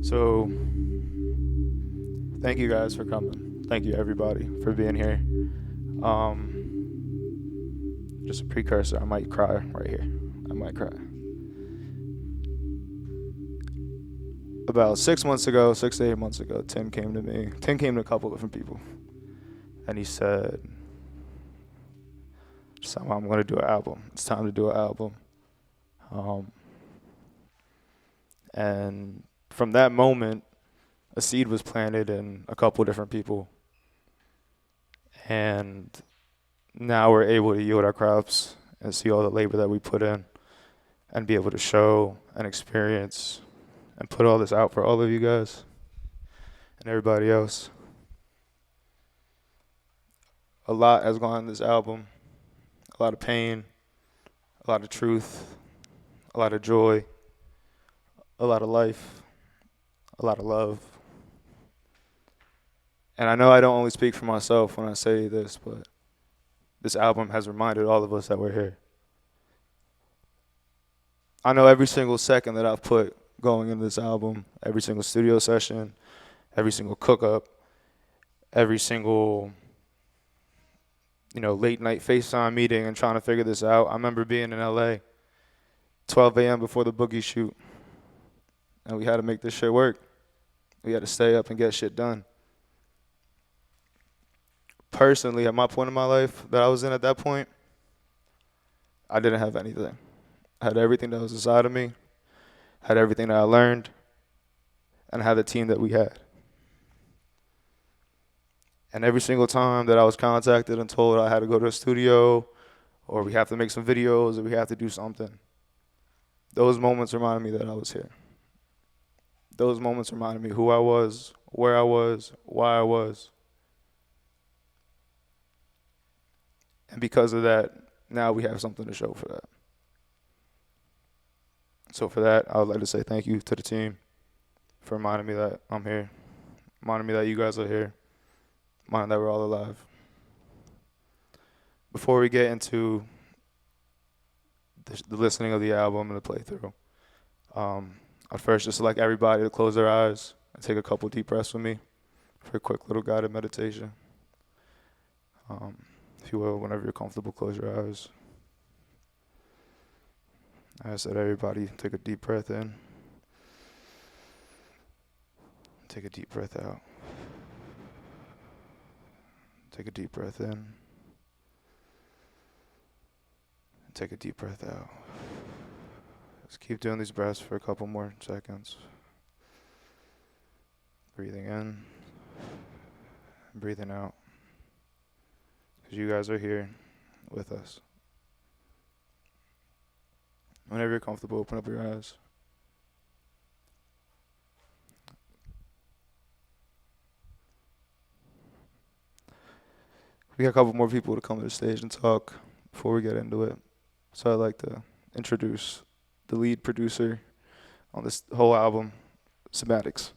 So, thank you guys for coming. Thank you everybody for being here. Just a precursor. I might cry right here. I might cry. About 6 months ago, 6 to 8 months ago, Tim came to me. Tim came to a couple different people, and he said, "Somehow I'm going to do an album. It's time to do an album." Um, and from that moment, a seed was planted in a couple different people, and now we're able to yield our crops and see all the labor that we put in and be able to show and experience and put all this out for all of you guys and everybody else. A lot has gone in this album, a lot of pain, a lot of truth, a lot of joy, a lot of life, a lot of love. And I know I don't only speak for myself when I say this, but this album has reminded all of us that we're here. I know every single second that I've put going into this album, every single studio session, every single cook-up, every single, late night FaceTime meeting and trying to figure this out. I remember being in LA, 12 a.m. before the Boogie shoot, and we had to make this shit work. We had to stay up and get shit done. Personally, at my point in my life that I was in at that point, I didn't have anything. I had everything that was inside of me, had everything that I learned, and I had the team that we had. And every single time that I was contacted and told I had to go to a studio, or we have to make some videos, or we have to do something, those moments reminded me that I was here. Those moments reminded me who I was, where I was, why I was. And because of that, now we have something to show for that. So for that, I would like to say thank you to the team for reminding me that I'm here, reminding me that you guys are here, reminding that we're all alive. Before we get into the listening of the album and the playthrough, I'd first just like everybody to close their eyes and take a couple deep breaths with me for a quick little guided meditation. If you will, whenever you're comfortable, close your eyes. I said everybody take a deep breath in. Take a deep breath out. Take a deep breath in. Take a deep breath out. Just keep doing these breaths for a couple more seconds. Breathing in and breathing out. Because you guys are here with us. Whenever you're comfortable, open up your eyes. We got a couple more people to come to the stage and talk before we get into it. So I'd like to introduce the lead producer on this whole album, Cymatix.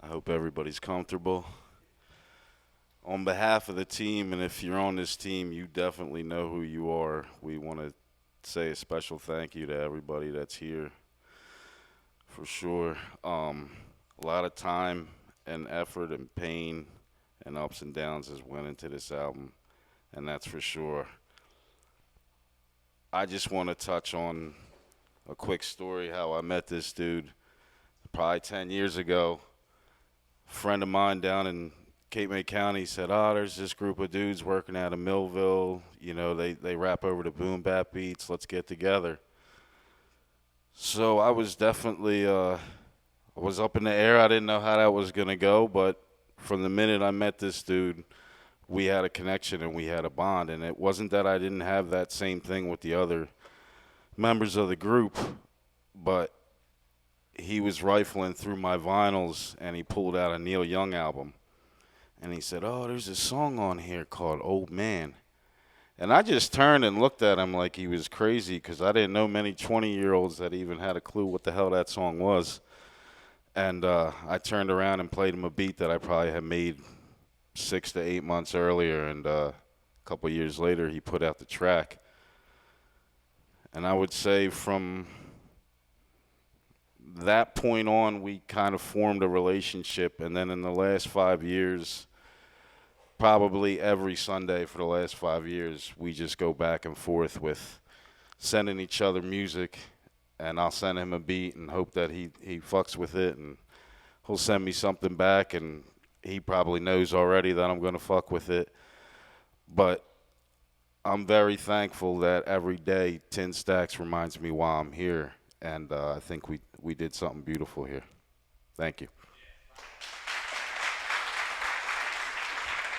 I hope everybody's comfortable. On behalf of the team, and if you're on this team, you definitely know who you are. We want to say a special thank you to everybody that's here, for sure. A lot of time and effort and pain and ups and downs has went into this album, and that's for sure. I just want to touch on a quick story how I met this dude probably 10 years ago. A friend of mine down in Cape May County said, there's this group of dudes working out of Millville. They rap over the boom bap beats. Let's get together. So I was definitely, I was up in the air. I didn't know how that was going to go, but from the minute I met this dude, we had a connection and we had a bond. And it wasn't that I didn't have that same thing with the other members of the group, but he was rifling through my vinyls and he pulled out a Neil Young album. And he said, there's a song on here called Old Man. And I just turned and looked at him like he was crazy because I didn't know many 20-year-olds that even had a clue what the hell that song was. And I turned around and played him a beat that I probably had made 6 to 8 months earlier. And A couple years later, he put out the track. And I would say from that point on, we kind of formed a relationship. And then in the last 5 years, probably every Sunday for the last 5 years, we just go back and forth with sending each other music. And I'll send him a beat and hope that he fucks with it. And he'll send me something back, and he probably knows already that I'm going to fuck with it. But I'm very thankful that every day 10 Stacks reminds me why I'm here. And I think we did something beautiful here. Thank you.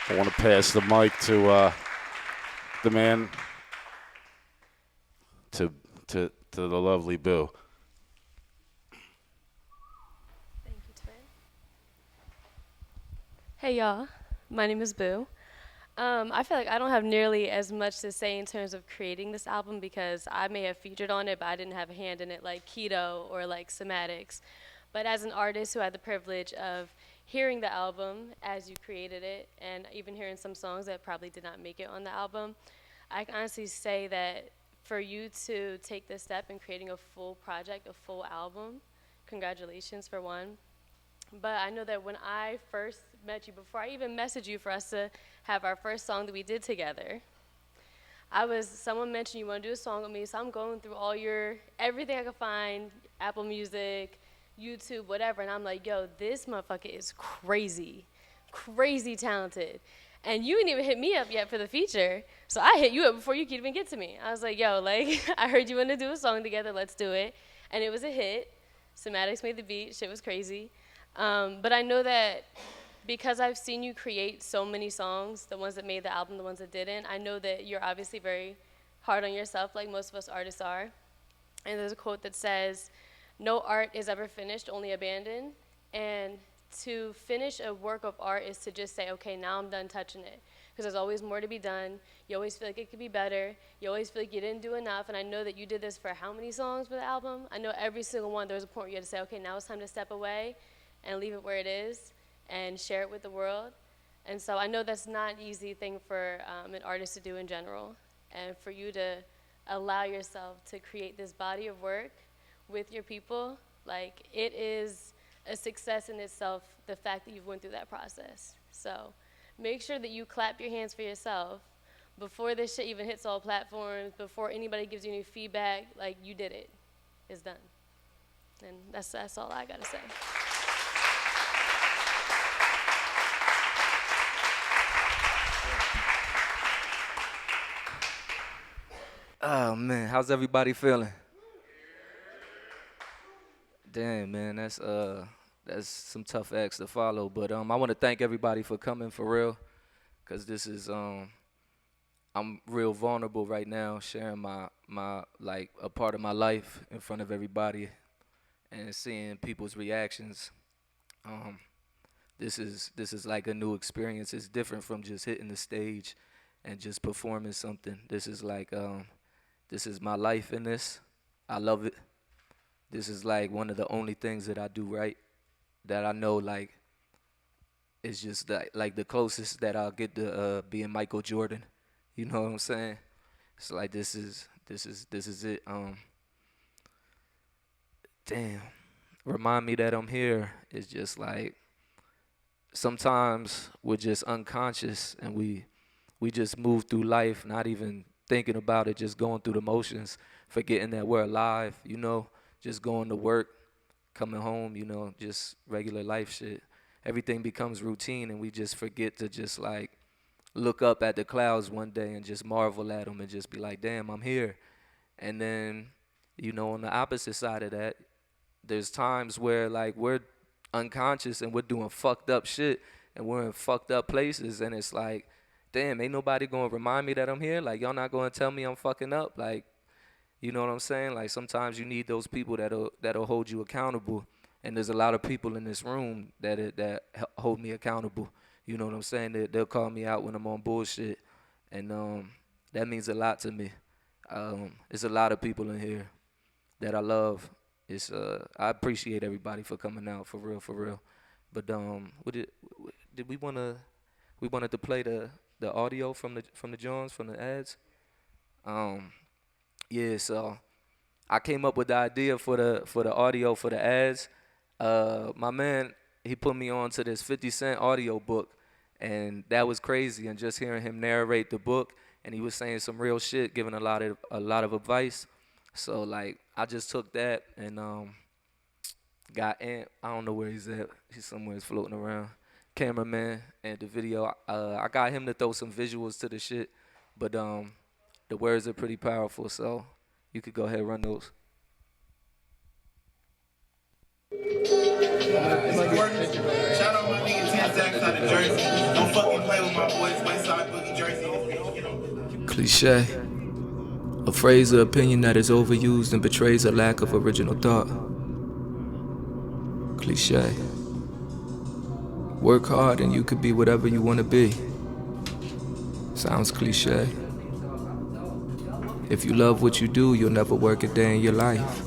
I want to pass the mic to the man, to the lovely Boo. Thank you, Twin. Hey, y'all. My name is Boo. I feel like I don't have nearly as much to say in terms of creating this album because I may have featured on it, but I didn't have a hand in it like KITO or like Cymatix. But as an artist who had the privilege of hearing the album as you created it, and even hearing some songs that probably did not make it on the album, I can honestly say that for you to take this step in creating a full project, a full album, congratulations for one. But I know that when I first met you, before I even messaged you for us to have our first song that we did together, someone mentioned you want to do a song with me, so I'm going through everything I could find, Apple Music, YouTube, whatever, and I'm like, yo, this motherfucker is crazy, crazy talented. And you didn't even hit me up yet for the feature, so I hit you up before you could even get to me. I was like, yo, like, I heard you want to do a song together, let's do it. And it was a hit. Cymatix made the beat, shit was crazy. But I know that because I've seen you create so many songs, the ones that made the album, the ones that didn't, I know that you're obviously very hard on yourself, like most of us artists are. And there's a quote that says, no art is ever finished, only abandoned. And to finish a work of art is to just say, okay, now I'm done touching it. Because there's always more to be done. You always feel like it could be better. You always feel like you didn't do enough. And I know that you did this for how many songs for the album? I know every single one, there was a point where you had to say, okay, now it's time to step away and leave it where it is and share it with the world. And so I know that's not an easy thing for an artist to do in general. And for you to allow yourself to create this body of work with your people, like, it is a success in itself, the fact that you've went through that process. So make sure that you clap your hands for yourself before this shit even hits all platforms, before anybody gives you any feedback. Like, you did it. It's done. And that's all I gotta say. Oh man, how's everybody feeling? Damn man, that's some tough acts to follow. But I want to thank everybody for coming for real, cause this is I'm real vulnerable right now, sharing my like a part of my life in front of everybody, and seeing people's reactions. This is like a new experience. It's different from just hitting the stage and just performing something. This is like this is my life in this. I love it. This is like one of the only things that I do right, that I know like is just like the closest that I'll get to being Michael Jordan. You know what I'm saying? It's like this is it. Damn. Remind me that I'm here. It's just like sometimes we're just unconscious and we just move through life not even thinking about it, just going through the motions, forgetting that we're alive, you know, just going to work, coming home, you know, just regular life shit. Everything becomes routine and we just forget to just like look up at the clouds one day and just marvel at them and just be like, damn, I'm here. And then, you know, on the opposite side of that, there's times where like we're unconscious and we're doing fucked up shit and we're in fucked up places and it's like, damn, ain't nobody gonna remind me that I'm here? Like, y'all not gonna tell me I'm fucking up? Like, you know what I'm saying? Like, sometimes you need those people that'll hold you accountable. And there's a lot of people in this room that hold me accountable. You know what I'm saying? They'll call me out when I'm on bullshit. And that means a lot to me. It's a lot of people in here that I love. I appreciate everybody for coming out, for real. But we wanted to play the the audio from the Jones, from the ads. Yeah, so I came up with the idea for the audio for the ads. My man, he put me on to this 50 Cent audio book, and that was crazy. And just hearing him narrate the book, and he was saying some real shit, giving a lot of advice. So like I just took that and got Ant. I don't know where he's at. He's somewhere floating around. Cameraman and the video. I got him to throw some visuals to the shit, but the words are pretty powerful. So you could go ahead and run those. Shout out my nigga 10 tacks out of Jersey. Don't fucking play with my boys, WESTSIDE Boogie Jersey. Cliche. A phrase or opinion that is overused and betrays a lack of original thought. Cliche. Work hard and you could be whatever you want to be. Sounds cliche. If you love what you do, you'll never work a day in your life.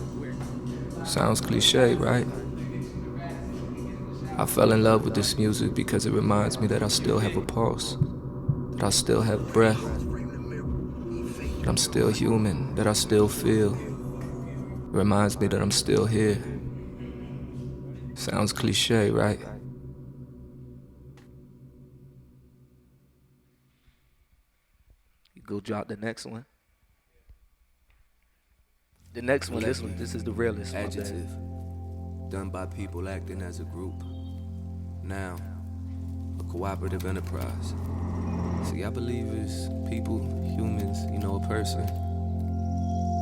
Sounds cliche, right? I fell in love with this music because it reminds me that I still have a pulse, that I still have breath, that I'm still human, that I still feel. It reminds me that I'm still here. Sounds cliche, right? You go drop the next one. The next one, this is the realest. Adjective. Done by people acting as a group. Now, a cooperative enterprise. See, I believe it's people, humans, a person.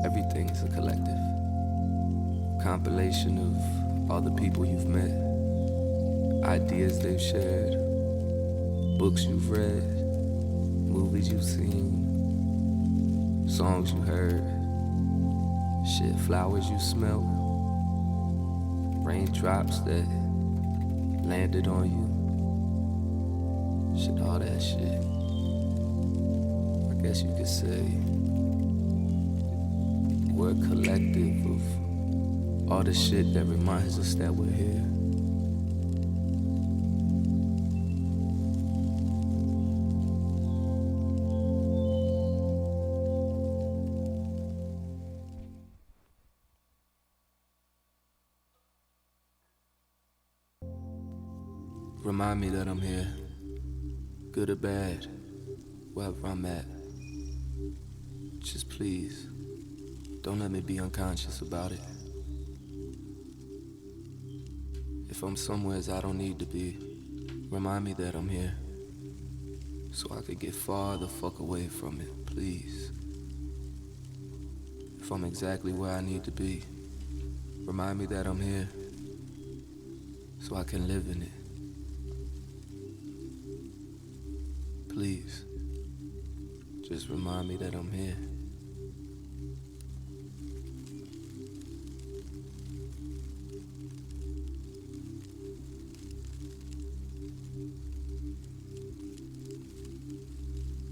Everything is a collective. Compilation of all the people you've met, ideas they've shared, books you've read, movies you've seen, songs you heard, shit, flowers you smelled, raindrops that landed on you, shit, all that shit. I guess you could say we're a collective of all the shit that reminds us that we're here. Remind me that I'm here, good or bad, wherever I'm at. Just please, don't let me be unconscious about it. If I'm somewheres I don't need to be, remind me that I'm here, so I could get far the fuck away from it, please. If I'm exactly where I need to be, remind me that I'm here, so I can live in it. Please, just remind me that I'm here.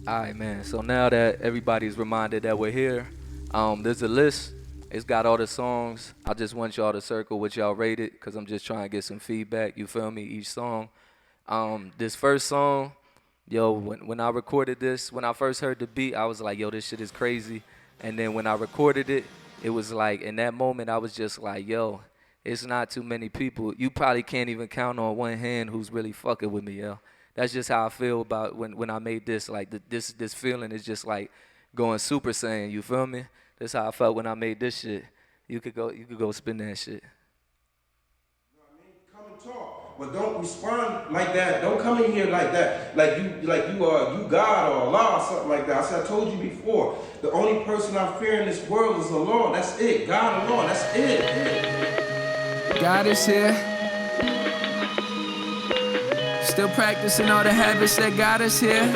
Alright, man, so now that everybody's reminded that we're here, there's a list. It's got all the songs. I just want y'all to circle what y'all rated, because I'm just trying to get some feedback, you feel me, each song. This first song, yo, when I recorded this, when I first heard the beat, I was like, yo, this shit is crazy. And then when I recorded it, it was like, in that moment, I was just like, yo, it's not too many people. You probably can't even count on one hand who's really fucking with me, yo. That's just how I feel about when I made this. Like, this feeling is just like going Super Saiyan, you feel me? That's how I felt when I made this shit. You could go spin that shit. Come and talk, but don't respond like that. Don't come in here like that, like you are God or Allah or something like that. I said, I told you before, the only person I fear in this world is Allah. That's it. God alone. That's it. God is here. Still practicing all the habits that got us here.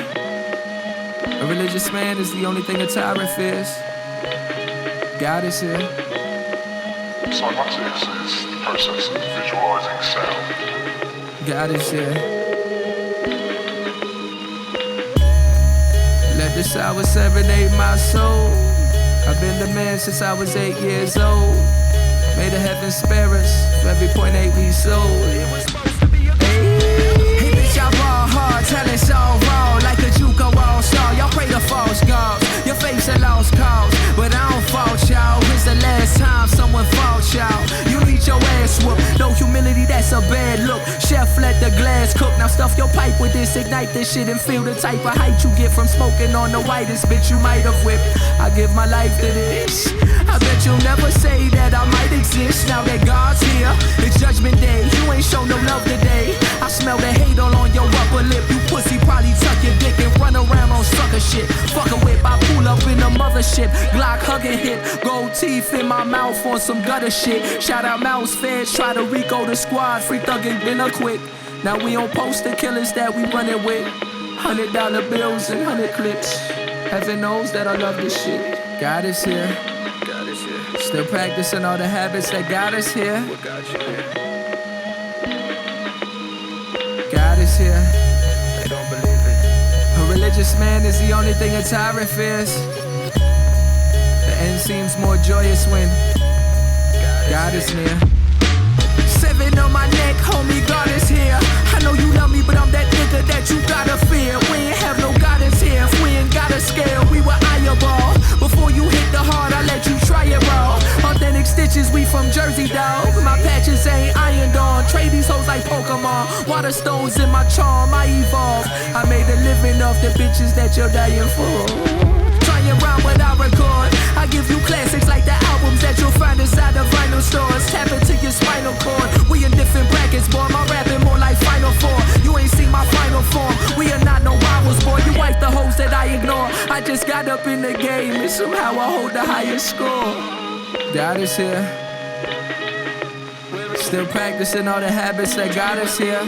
A religious man is the only thing a tyrant fears. God is here. Cymatix is the process of visualizing sound. God is here. Let this hour serenade my soul. I've been the man since I was 8 years old. May the heavens spare us for every 0.8 we sold. Hey, bitch, I ball hard, telling it's all raw like a juke. pipe with this, ignite this shit and feel the type of height you get from smoking on the whitest bitch you might have whipped. I give my life to this. I bet you'll never say that I might exist. Now that God's here, it's judgment day. You ain't show no love today. I smell the hate all on your upper lip. You pussy probably tuck your dick and run around on sucker shit. Fuck a whip, I pull up in the mothership. Glock hugging hit, gold teeth in my mouth on some gutter shit. Shout out Mouse Feds, try to Rico the squad. Free thuggin' been a quick. Now we on poster killers that we running with. $100 bills and 100 clips. Heaven knows that I love this shit. God is here. God is here. Still practicing all the habits that got us here. What got you here? God is here. They don't believe it. A religious man is the only thing a tyrant fears. The end seems more joyous when God is near. 7 on my neck, homie, God is here. I know you love me, but I'm that nigga that you gotta fear. We ain't have no guidance here. If we ain't got a scale, we were eyeball. Before you hit the heart, I let you try it raw. Authentic stitches, we from Jersey, dawg. My patches ain't ironed on. Trade these hoes like Pokemon. Water stones in my charm, I evolve. I made a living off the bitches that you're dying for. Trying around what I record. I give you classics like the albums that you'll find inside the vinyl stores. Tap into your spinal cord. We in different brackets, boy. My rapping more like Final Four. You ain't seen my final form. We are not no rivals, boy. You wipe the hoes that I ignore. I just got up in the game and somehow I hold the highest score. God is here. Still practicing all the habits that got us here.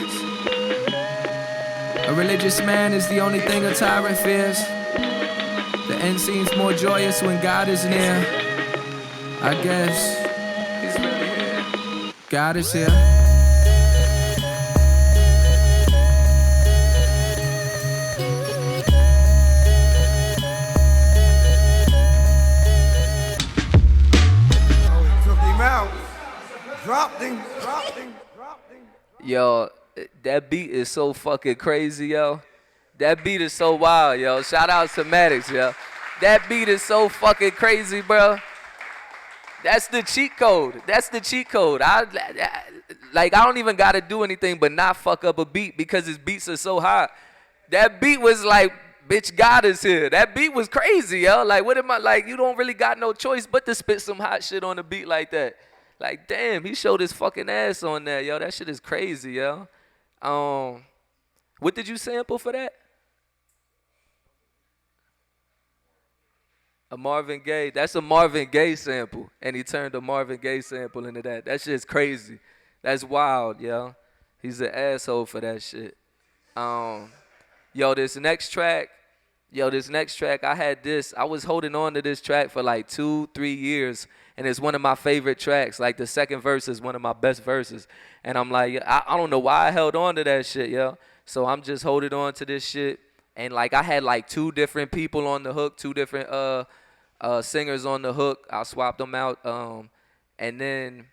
A religious man is the only thing a tyrant fears. The end seems more joyous when God is near. I guess He's really here. God is here. Took him out. Dropped him. Yo, that beat is so fucking crazy, yo. That beat is so wild, yo. Shout out to Cymatix, yo. That beat is so fucking crazy, bro. That's the cheat code. That's the cheat code. I don't even gotta do anything but not fuck up a beat because his beats are so hot. That beat was like, bitch, God is here. That beat was crazy, yo. Like, what am I, like, you don't really got no choice but to spit some hot shit on a beat like that. Like, damn, he showed his fucking ass on that, yo. That shit is crazy, yo. What did you sample for that? A Marvin Gaye. That's a Marvin Gaye sample. And he turned a Marvin Gaye sample into that. That shit's crazy. That's wild, yo. He's an asshole for that shit. This next track, I was holding on to this track for like 2-3 years. And it's one of my favorite tracks. Like, the second verse is one of my best verses. And I'm like, I don't know why I held on to that shit, yo. So I'm just holding on to this shit. And, like, I had, like, 2 different people on the hook, 2 different singers on the hook. I swapped them out. And then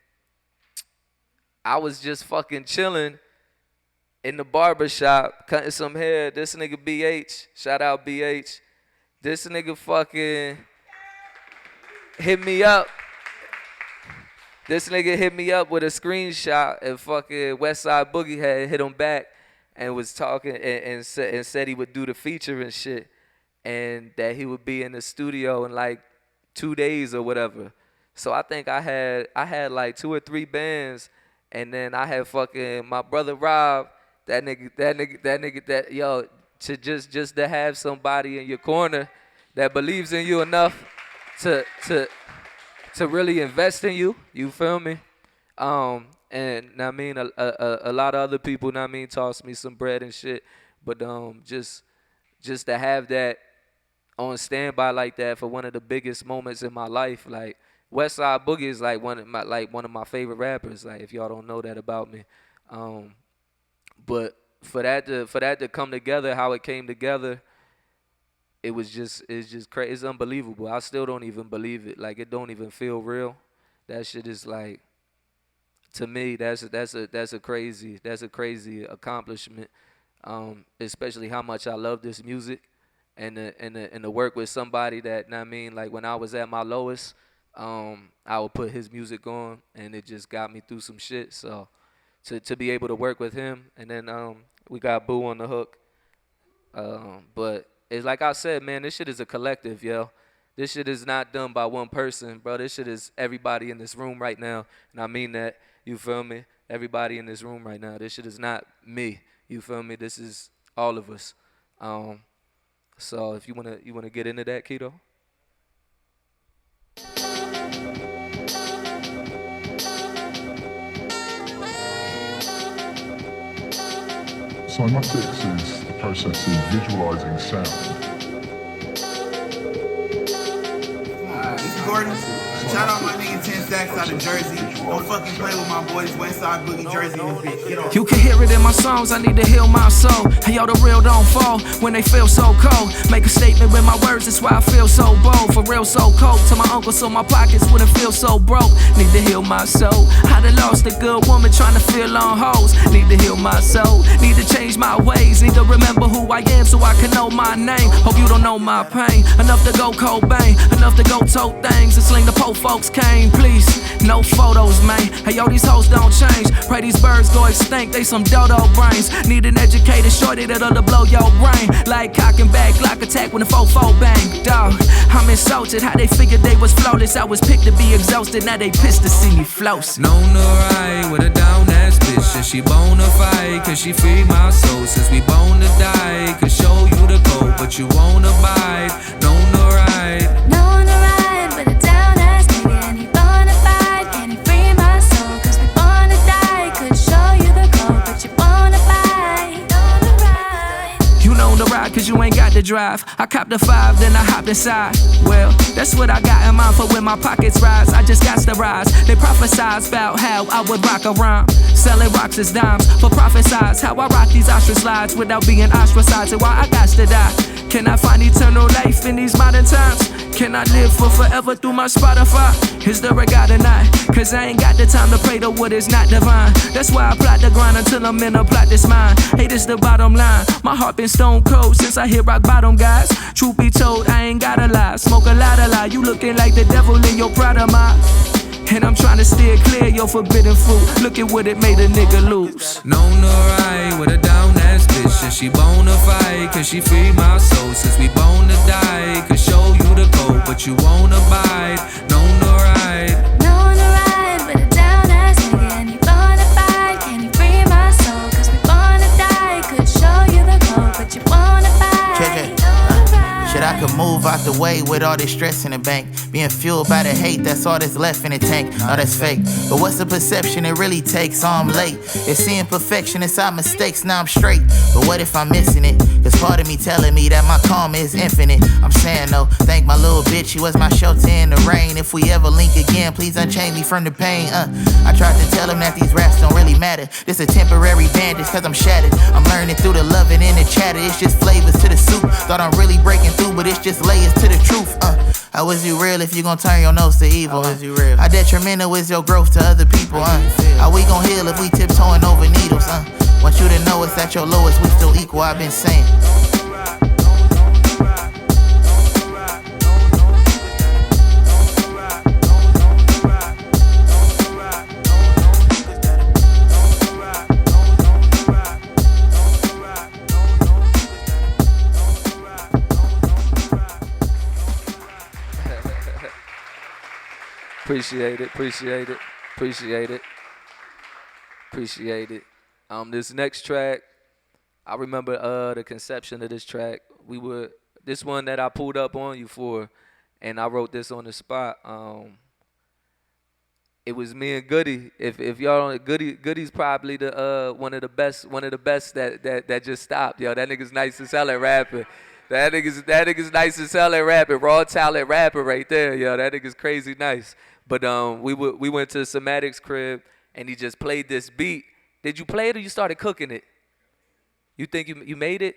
I was just fucking chilling in the barber shop, cutting some hair. This nigga BH, shout out BH. This nigga fucking hit me up. This nigga hit me up with a screenshot, and fucking WESTSIDE Boogie had hit him back and was talking and said he would do the feature and shit, and that he would be in the studio in like 2 days or whatever. So I think I had like 2 or 3 bands, and then I had fucking my brother Rob, to just to have somebody in your corner that believes in you enough to really invest in you. You feel me? And I mean, a lot of other people, I mean, toss me some bread and shit. But just to have that on standby like that for one of the biggest moments in my life, like WESTSIDE Boogie is like one of my favorite rappers. Like, if y'all don't know that about me, but for that to come together, how it came together, it's just crazy. It's unbelievable. I still don't even believe it. Like, it don't even feel real. That shit is like, to me, that's a crazy accomplishment. Especially how much I love this music, and to work with somebody that, I mean, like, when I was at my lowest, I would put his music on, and it just got me through some shit. So to be able to work with him. And then we got Boo on the hook. But it's like I said, man, this shit is a collective, yo. This shit is not done by one person, bro. This shit is everybody in this room right now. And I mean that, you feel me? Everybody in this room right now. This shit is not me, you feel me? This is all of us. So if you wanna get into that, KITO? Cymatix is the process of visualizing sound. This is Gordon. Shout out my nigga 10 Stacks out of Jersey. Don't fucking play with my boys, Westside Boogie Jersey in this bitch. Get on. You can hear it in my songs, I need to heal my soul. Hey yo, the real don't fall when they feel so cold. Make a statement with my words, that's why I feel so bold. For real, so cold. To my uncle, so my pockets wouldn't feel so broke. Need to heal my soul. I done lost a good woman trying to fill on hoes. Need to heal my soul. Need to change my ways. Need to remember who I am so I can know my name. Hope you don't know my pain. Enough to go Cobain. Enough to go tote things and sling the po folks cane. Please, no photos, man. Hey yo, these hoes don't change. Pray these birds go extinct. They some dodo brains. Need an educated shorty that'll blow your brain. Like cock and back, lock attack when the 4-4 bang. Dog, I'm insulted how they figured they was flawless. I was picked to be exhausted. Now they pissed to see me floss. Known to ride with a down ass bitch, and she bona fide, cause she free my soul. Since we born to die, could show you the code, but you won't abide. Known to ride. Known to ride with a down ass nigga, and he bona fide. Can he free my soul? Cause we born to die. Could show you the code, but you won't abide. Known to ride. You know the ride cause you ain't got to drive. I copped the 5, then I hopped inside. Well, that's what I got in mind for when my pockets rise. I just got to rise. They prophesize about how I would rock a rhyme. Selling rocks as dimes for prophesize how I rock these ostrich slides without being ostracized. And why I got to die. Can I find eternal life in these modern times? Can I live for forever through my Spotify? Is there a God or not? Cause I ain't got the time to pray to what is not divine. That's why I plot the grind until I'm in a plot this mind. Hey, this the bottom line. My heart been stone cold since I hit rock bottom, guys. Truth be told, I ain't gotta lie. Smoke a lot of lie. You looking like the devil in your pride of mine. And I'm trying to steer clear your forbidden fruit. Look at what it made a nigga lose. Known to ride with a down ass bitch, and she bona fide, cause she free my soul. Since we born to die, could show you the code, but you won't abide. Known to ride. Known to ride with a down ass nigga, and he bona fide. Can he free my soul? Cause we born to die. Could show you the code, but you won't abide. Check it. Shit, I could move out the way with all this stress in the bank. Being fueled by the hate, that's all that's left in the tank. No, that's fake. But what's the perception it really takes? So I'm late. It's seeing perfection inside mistakes, now I'm straight. But what if I'm missing it? Cause part of me telling me that my karma is infinite. I'm saying though, thank my little bitch, she was my shelter in the rain. If we ever link again, please unchain me from the pain. I tried to tell him that these raps don't really matter. This a temporary bandage cause I'm shattered. I'm learning through the loving and the chatter. It's just flavors to the soup. Thought I'm really breaking through, but it's just layers to the truth. How is you real if you gon' turn your nose to evil? How is you real? How detrimental is your growth to other people? How we gon' heal if we tiptoeing over needles? Want you to know it's at your lowest, we still equal, I've been saying. Appreciate it, appreciate it, appreciate it, appreciate it. This next track, I remember the conception of this track. This one that I pulled up on you for, and I wrote this on the spot. It was me and Goody. If y'all don't, Goody's probably the one of the best that just stopped. Yo, that nigga's nice as hell at rapping. That nigga's nice as hell at rapping. Raw talent rapper right there. Yo, that nigga's crazy nice. But we went to Cymatix crib and he just played this beat. Did you play it or you started cooking it? You think you made it?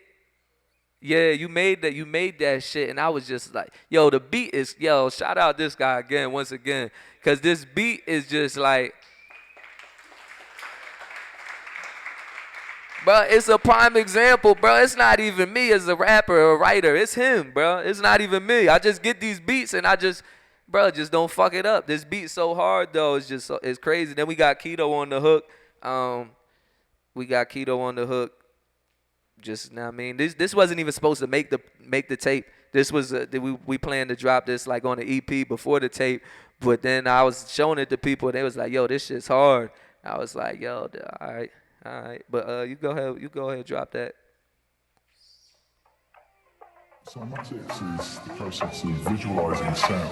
Yeah, you made that shit, and I was just like, yo, the beat is, yo, shout out this guy again, once again, because this beat is just like, bro, it's a prime example, bro. It's not even me as a rapper or a writer. It's him, bro. It's not even me. I just get these beats, and bro, just don't fuck it up. This beat's so hard, though. It's crazy. Then we got KITO on the hook. we got KITO on the hook. Just now, I mean, this wasn't even supposed to make the tape. This was we planned to drop this like on the EP before the tape, but then I was showing it to people and they was like, "Yo, this shit's hard." I was like, "Yo, all right." But you go ahead, and drop that. Cymatix is the process of visualizing sound.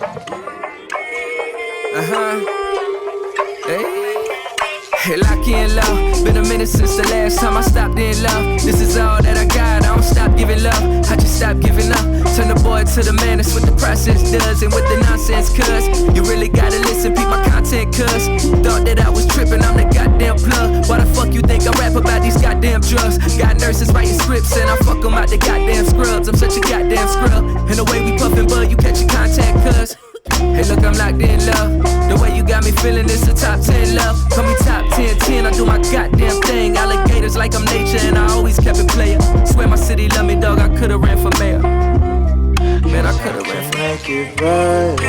Hey, lock in low. Been a minute since the last time I stopped in love. This is all that I got. I don't stop giving love. I just stop giving up. Turn the boy to the man. That's what the process does. And with the nonsense, cuz you really gotta listen, peep my content, cuz thought that I was tripping. I'm the goddamn plug. Why the fuck you think I rap about these goddamn drugs? Got nurses writing scripts and I fuck them out the goddamn scrubs. I'm such a goddamn scrub. And the way we puffin' bud, you catch your contact, cuz. Hey, look, I'm locked in love. The way you got me feeling, it's a top 10 love. Call me top 10, I do my goddamn thing. Alligators like I'm nature, and I always kept it player. Swear my city love me, dog. I could've ran for mayor. Man, I could've ran for make it right.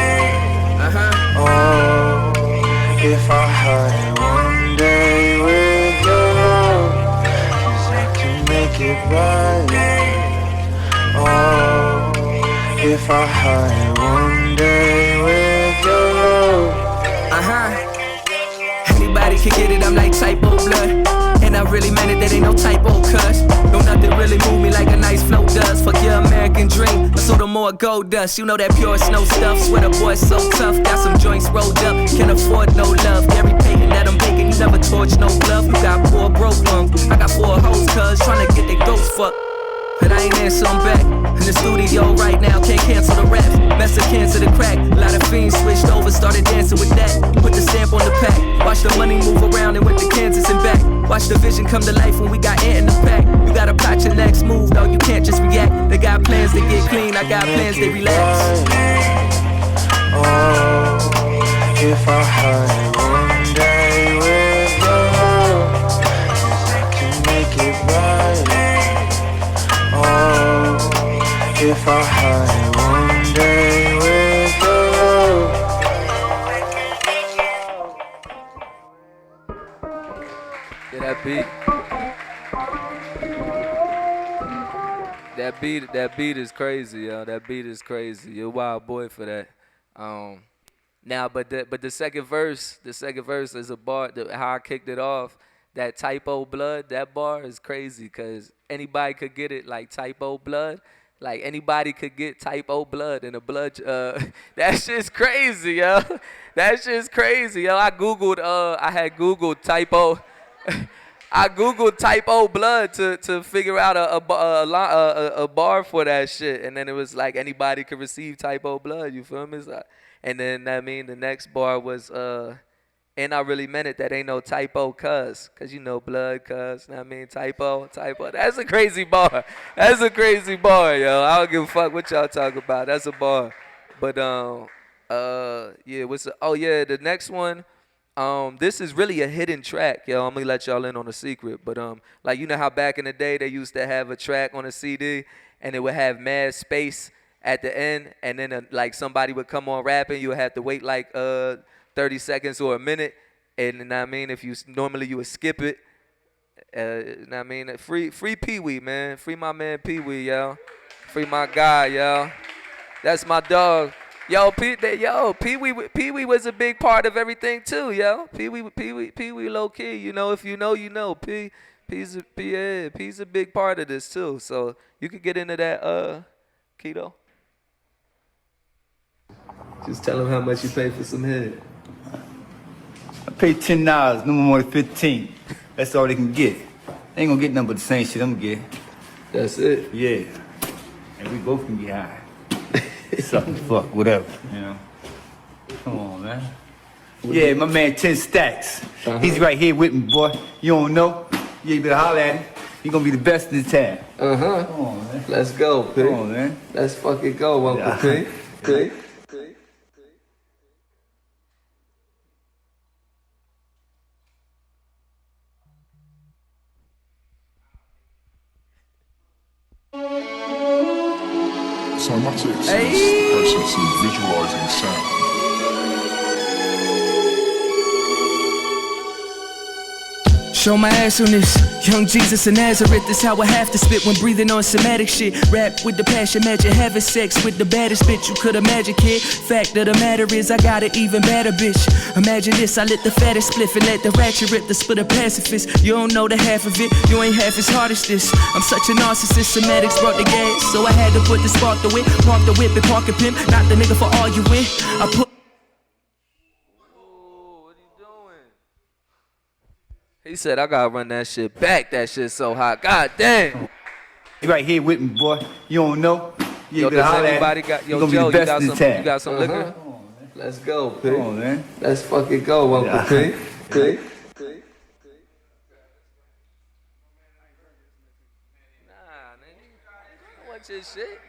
Oh, if I had one day with your love, 'cause I can make it right. Oh, if I had one day with your love. Anybody can get it, I'm like typo blood. And I really meant it, that ain't no typo, cuz don't nothing really move me like a nice flow does. Fuck your American dream, I sold them more gold dust. You know that pure snow stuff, swear the boy's so tough. Got some joints rolled up, can't afford no love. Gary Payton that I'm baking, you never torch no glove. You got 4 broke lungs, I got 4 hoes, cuz tryna get their ghosts fucked. But I ain't answer them back. In the studio right now, can't cancel the raps. Mexicans to the crack. A lot of fiends switched over, started dancing with that. Put the stamp on the pack. Watch the money move around and went to Kansas and back. Watch the vision come to life when we got Ant in the pack. You gotta plot your next move, though. You can't just react. They got plans to get clean, I got plans to relax. Oh, if I had one day with your love, 'cause I can make it right. Oh, if I had one day with your love. Yeah, that beat is crazy, yo. That beat is crazy. You're a wild boy for that. Now, but the second verse is a bar. How I kicked it off. That typo blood, that bar is crazy because anybody could get it like typo blood. Like anybody could get typo blood in a blood. That shit's crazy, yo. That shit's crazy, yo. I had Googled typo. I Googled typo blood to figure out a bar for that shit. And then it was like anybody could receive typo blood. You feel me? And then, I mean, the next bar was, and I really meant it, that ain't no typo cuz you know blood cuz, I mean typo. That's a crazy bar. That's a crazy bar, yo. I don't give a fuck what y'all talk about. That's a bar. But yeah, the next one, this is really a hidden track, yo. I'm gonna let y'all in on a secret. But like you know how back in the day they used to have a track on a CD and it would have mad space at the end, and then like somebody would come on rapping, you would have to wait like 30 seconds or a minute, and I mean, if you normally you would skip it. I mean, free Pee Wee, man, free my man Pee Wee, yo, free my guy, yo. That's my dog, yo. Pee Wee was a big part of everything too, yo. Pee Wee, low key, you know, if you know, you know. P's a big part of this too, so you could get into that, KITO. Just tell him how much you pay for some head. I pay $10, no more than 15. That's all they can get. They ain't gonna get nothing but the same shit I'm gonna get. That's it? Yeah. And we both can get high. Something fuck, whatever, you know. Come on, man. Yeah, my man 10 Stacks. He's right here with me, boy. You don't know? Yeah, you better holler at him. He gonna be the best in the town. Come on, man. Let's go, P. Come on, man. Let's fucking go, Uncle P. P. Cymatix is the process of visualizing sound. Show my ass on this. Young Jesus of Nazareth, this how I have to spit when breathing on somatic shit. Rap with the passion, imagine having sex with the baddest bitch you could imagine, kid. Fact of the matter is, I got an even better bitch. Imagine this, I lit the fattest spliff and let the ratchet rip the split of pacifist. You don't know the half of it, you ain't half as hard as this. I'm such a narcissist, Cymatix brought the gas, so I had to put the spark the whip, park the whip and park a pimp, not the nigga for arguing. I put. He said, I gotta run that shit back. That shit so hot. God damn. You right here with me, boy. You don't know? Yo, does anybody got, yo, Joe, you got some liquor? Let's go, P. Come on, man. Let's fucking go, Uncle P. P. Nah, nigga. What's this shit?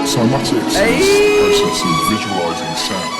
Cymatix is processing visualizing sound.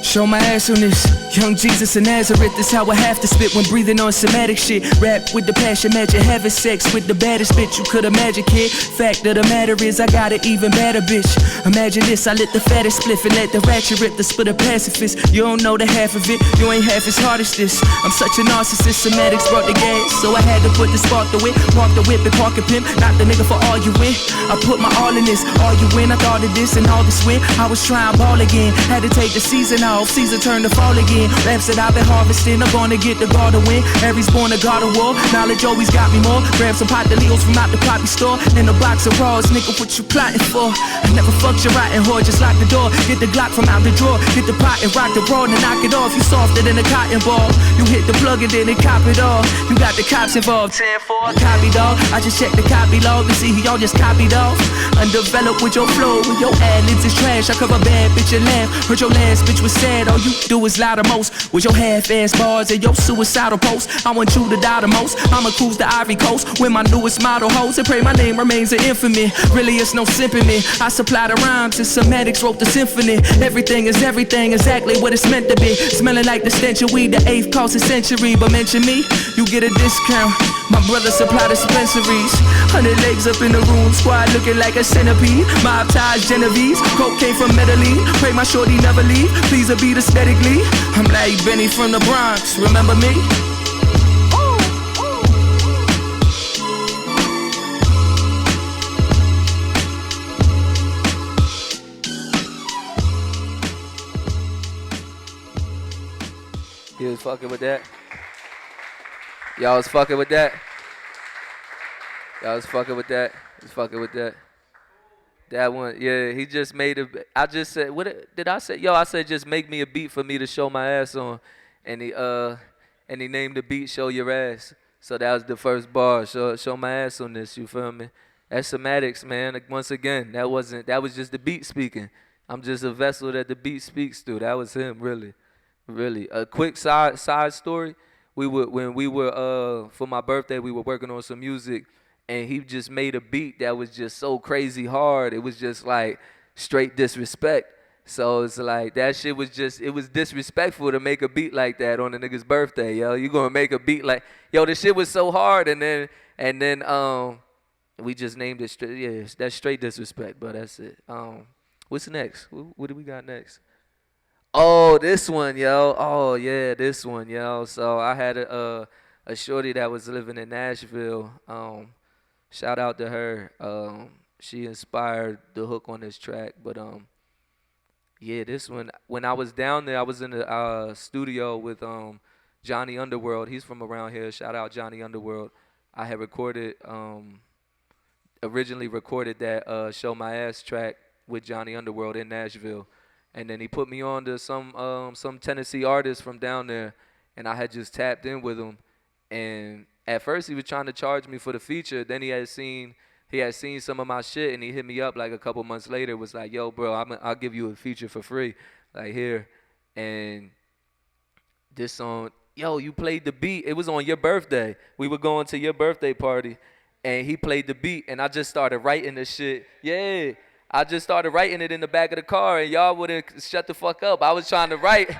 Show my ass on this. Young Jesus of Nazareth, this how I have to spit when breathing on somatic shit. Rap with the passion, imagine having sex with the baddest bitch you could imagine, kid. Fact of the matter is, I got an even better bitch. Imagine this, I lit the fattest spliff and let the ratchet rip the split of pacifist. You don't know the half of it, you ain't half as hard as this. I'm such a narcissist, Cymatix brought the gas, so I had to put the spark the whip, park the whip and park a pimp, not the nigga for arguing. I put my all in this, arguing. I thought of this and all this when I was trying ball again. Had to take the season off, season turned to fall again. Raps that I've been harvesting, I'm gonna get the God to win. Aries born a God of war, knowledge always got me more. Grab some pot de Leos from out the poppy store, and a box of raws, nigga, what you plotting for? I never fucked your rotten whore, just lock the door. Get the Glock from out the drawer, get the pot and rock the roll, and knock it off. You softer than a cotton ball. You hit the plug and then it cop it off. You got the cops involved, 10-4, copy dog. I just checked the copy log to see y'all just copied off. Undeveloped with your flow, with your ad-libs is trash. I cover bad bitch and laugh. Heard your last bitch was sad, all you do is lie the most. With your half-ass bars and your suicidal posts, I want you to die the most. I'ma cruise the Ivory Coast with my newest model hoes and pray my name remains an infamy. Really, it's no symphony. I supply the rhymes and Cymatix wrote the symphony. Everything is everything, exactly what it's meant to be. Smelling like the stench of weed, the 8th cost a century. But mention me, you get a discount. My brother supply dispensaries. 100 legs up in the room, squad looking like a centipede. Mob ties, Genovese, cocaine from Medellin. Pray my shorty never leave, please a beat aesthetically. I'm like Benny from the Bronx, remember me? He was fucking with that. Y'all was fucking with that. Y'all was fucking with that. Was fucking with that. That one, yeah, he just made a, I just said, what did I say? Yo, I said just make me a beat for me to show my ass on. And he named the beat Show Your Ass. So that was the first bar, show my ass on this, you feel me? That's Cymatix, man. Like, once again, that was just the beat speaking. I'm just a vessel that the beat speaks through. That was him, really. Really. A quick side story. When we were for my birthday, we were working on some music, and he just made a beat that was just so crazy hard. It was just like straight disrespect. So it's like that shit was just, it was disrespectful to make a beat like that on a nigga's birthday, yo. You gonna make a beat like, yo, this shit was so hard, and then we just named it straight. Yeah, that's straight disrespect, but that's it. What's next? What do we got next? Oh, this one, yo. Oh, yeah, this one, yo. So I had a shorty that was living in Nashville. Shout out to her. She inspired the hook on this track. But yeah, this one. When I was down there, I was in the studio with Johnny Underworld. He's from around here. Shout out Johnny Underworld. I had originally recorded that Show My Ass track with Johnny Underworld in Nashville. And then he put me on to some Tennessee artist from down there, and I had just tapped in with him. And at first he was trying to charge me for the feature. Then he had seen some of my shit, and he hit me up like a couple months later. Was like, "Yo, bro, I'll give you a feature for free, like here." And this song, yo, you played the beat. It was on your birthday. We were going to your birthday party, and he played the beat, and I just started writing the shit. Yeah. I just started writing it in the back of the car, and y'all wouldn't shut the fuck up. I was trying to write.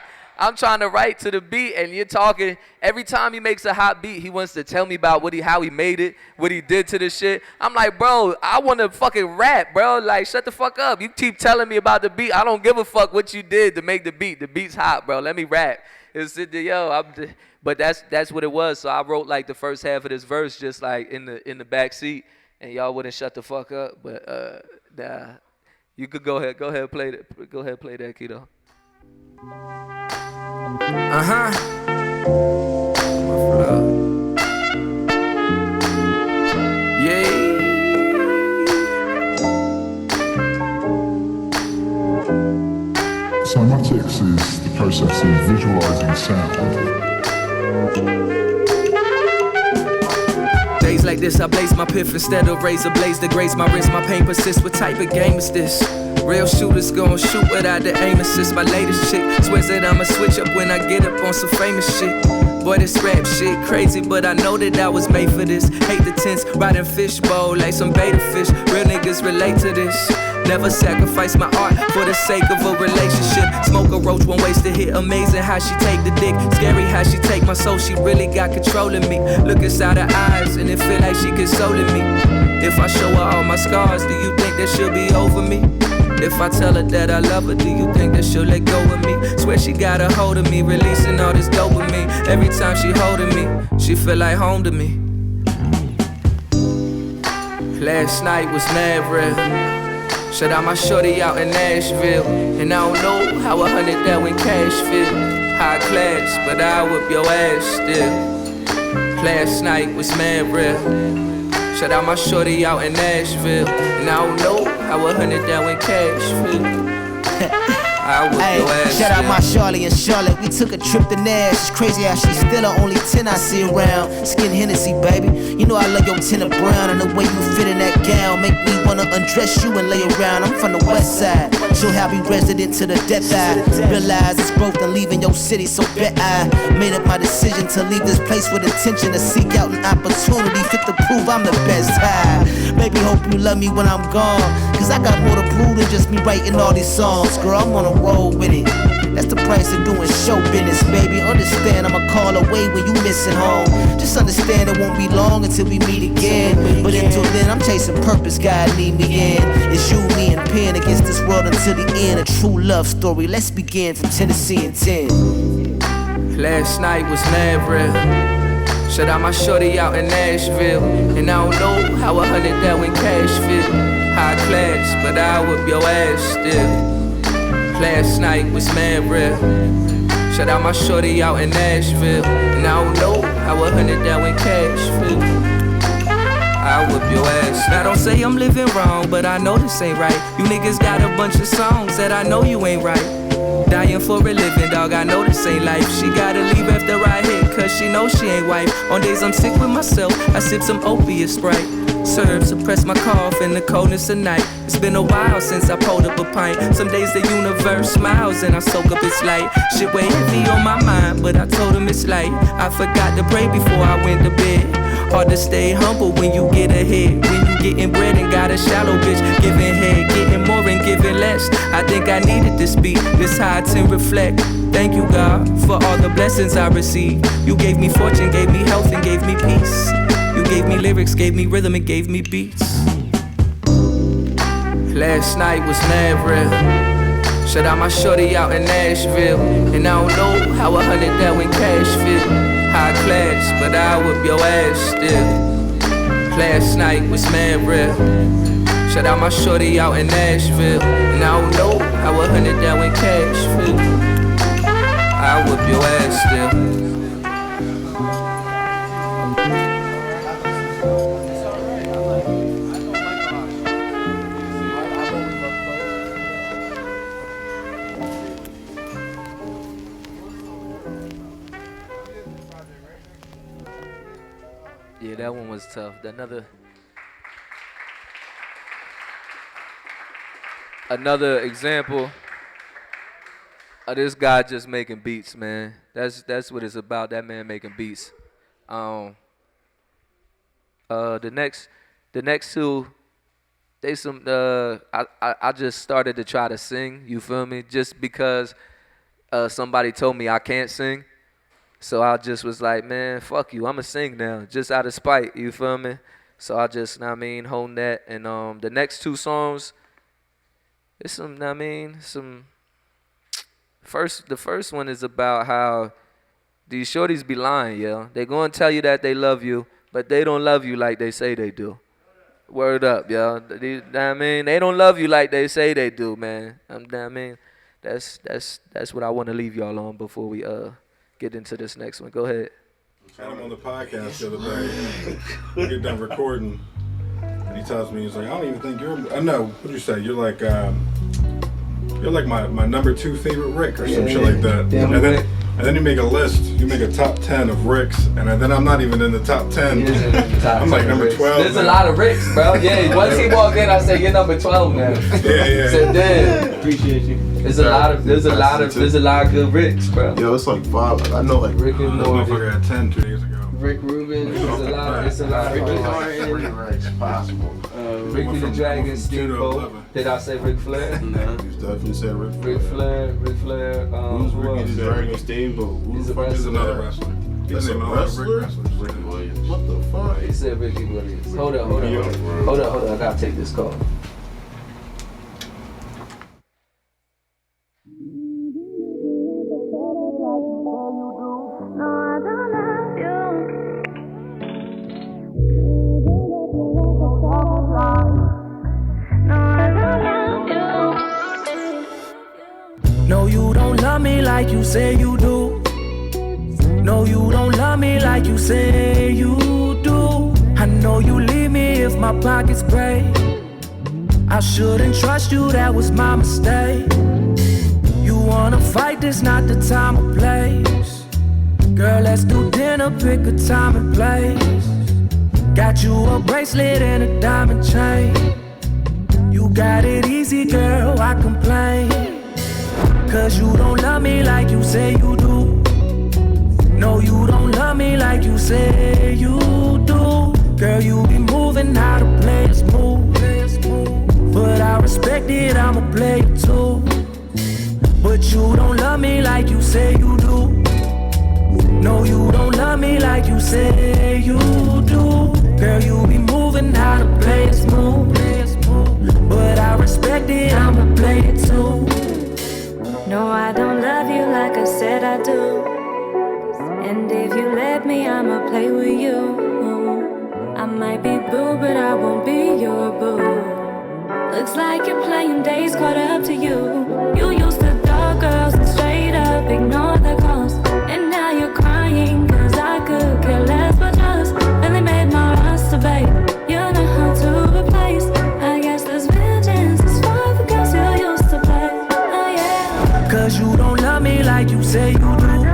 I'm trying to write to the beat, and you're talking. Every time he makes a hot beat, he wants to tell me about how he made it, what he did to the shit. I'm like, bro, I want to fucking rap, bro. Like, shut the fuck up. You keep telling me about the beat. I don't give a fuck what you did to make the beat. The beat's hot, bro. Let me rap. But that's what it was. So I wrote like the first half of this verse just like in the back seat, and y'all wouldn't shut the fuck up. But you could go ahead play that. Go ahead play that, KITO. Cymatix is the process of visualizing sound. Days like this, I blaze my piff instead of razor blades to graze my wrist. My pain persists. What type of game is this? Real shooters gon' shoot without the aim assist. My latest chick swears that I'ma switch up when I get up on some famous shit. Boy, this rap shit crazy, but I know that I was made for this. Hate the tense, riding fishbowl like some beta fish. Real niggas relate to this. Never sacrifice my art for the sake of a relationship. Smoke a roach, one waste to hit. Amazing how she take the dick. Scary how she take my soul. She really got control of me. Look inside her eyes and it feel like she consoling me. If I show her all my scars, do you think that she'll be over me? If I tell her that I love her, do you think that she'll let go of me? Swear she got a hold of me, releasing all this dopamine. Every time she holding me, she feel like home to me. Last night was mad real. Shut out my shorty out in Nashville. And I don't know how 100 that went cash feel. High class, but I whip your ass still. Last night was mad real. Shout out my shorty out in Nashville. And I don't know how 100 that went cash feel. I whip your ass. Shout out my Charlie and Charlotte. We took a trip to Nash. It's crazy how she's still the only 10 I see around. Skin Hennessy, baby. You know I love your tinted brown. And the way you fit in that gown make me wanna undress you and lay around. I'm from the west side. She'll have me resident to the death eye. Realize it's growth and leaving your city, so bet I made up my decision to leave this place with intention to seek out an opportunity fit to prove I'm the best high. Baby, hope you love me when I'm gone, cause I got more to prove than just me writing all these songs. Girl, I'm on a roll with it. That's the price of doing show business, baby. Understand I'm a call away when you missing home. Just understand it won't be long until we meet again. But until then, I'm chasing purpose, God need me in. It's you, me, and pen against this world until the end. A true love story, let's begin from Tennessee and 10. Last night was mad real. Shut out my shorty out in Nashville. And I don't know how 100 that went cash feel. High class, but I whip your ass still. Last night was mad real. Shout out my shorty out in Nashville. And I don't know how 100 that went cash feel. I whip your ass. Now don't say I'm living wrong, but I know this ain't right. You niggas got a bunch of songs that I know you ain't right. Dying for a living, dog, I know this ain't life. She gotta leave after I hit, cause she knows she ain't wife. On days I'm sick with myself, I sip some opiate Sprite. Serve, suppress my cough in the coldness of night. It's been a while since I pulled up a pint. Some days the universe smiles and I soak up its light. Shit weigh heavy on my mind, but I told him it's light. I forgot to pray before I went to bed. Hard to stay humble when you get ahead. When you getting bread and got a shallow bitch. Giving head, getting more and giving less. I think I needed this beat, this high to reflect. Thank you, God, for all the blessings I received. You gave me fortune, gave me health, and gave me peace. You gave me lyrics, gave me rhythm, and gave me beats. Last night was mad real. Shut out my shorty out in Nashville. And I don't know how 100 that went cash feel. High class, but I whip your ass still. Last night was mad real. Shut out my shorty out in Nashville. And I don't know how 100 that went cash feel. I whip your ass still. Yeah, that one was tough. Another example of this guy just making beats, man. That's what it's about. That man making beats. The next two, they some. I just started to try to sing. You feel me? Just because somebody told me I can't sing. So I just was like, man, fuck you. I'ma sing now, just out of spite. You feel me? So I just, I mean, hone that. And the next 2 songs, it's some, I mean, some. The first one is about how these shorties be lying, yo. They gonna tell you that they love you, but they don't love you like they say they do. Word up, yo. I mean, they don't love you like they say they do, man. I mean, that's what I want to leave y'all on before we get into this next one. Go ahead. I had him on the podcast the other day. We get done recording, and he tells me, he's like, I don't even think you're. I know. What did you say? You're like my number 2 favorite Rick or some shit like that. And then you make a list. You make a top 10 of Ricks, and then I'm not even in the top 10. I'm like number 12. There's a lot of Ricks, bro. Yeah. Once he walked in, I said, "You're number 12 now." Yeah. Said, "Damn, appreciate you." There's a lot of good Ricks, bro. Yo, it's like 5. I know like Rick and Morgan. I had 10 2 days ago. Rick Rubin. It's a lot. Ricky Martin. 3 Ricks possible. Ricky the Dragon, Steamboat. Did I say Ric Flair? No, you definitely said Ric Flair. Ric Flair. Who's Ricky the Dragon Steamboat? He's a wrestler. He's another wrestler. That's a wrestler? Ricky Williams. What the fuck? He said Ricky Williams. Hold on. I gotta take this call. No, you don't love me like you say you do. No, you don't love me like you say you do. I know you leave me if my pockets break. I shouldn't trust you, that was my mistake. You wanna fight, this not the time or place. Girl, let's do dinner, pick a time and place. Got you a bracelet and a diamond chain. You got it easy, girl, I complain. Cause you don't love me like you say you do. No, you don't love me like you say you do. Girl, you be moving how the players move. But I respect it, I'ma play it too. But you don't love me like you say you do. No, you don't love me like you say you do. Girl, you be moving how the players move. But I respect it, I'ma play it too. No, I don't love you like I said I do. And if you let me, I'ma play with you. I might be boo, but I won't be your boo. Looks like you're playing days caught up to you. You used to dog girls and straight up ignore the calls. And now you're crying cause I could care less but just really made my roster, babe. You know how to replace. I guess this vengeance is for the girls you used to play. Oh yeah. Cause you don't love me like you say you do.